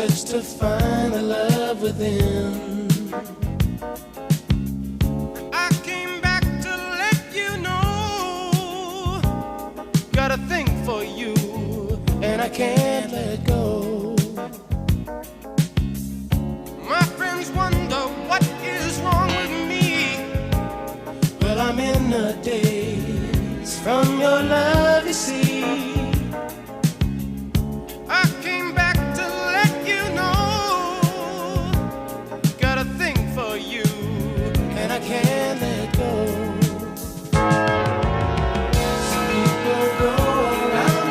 search to find the love within. I came back to let you know, got a thing for you, and I can't let go. My friends wonder what is wrong with me. Well, I'm in a daze from your love, you see.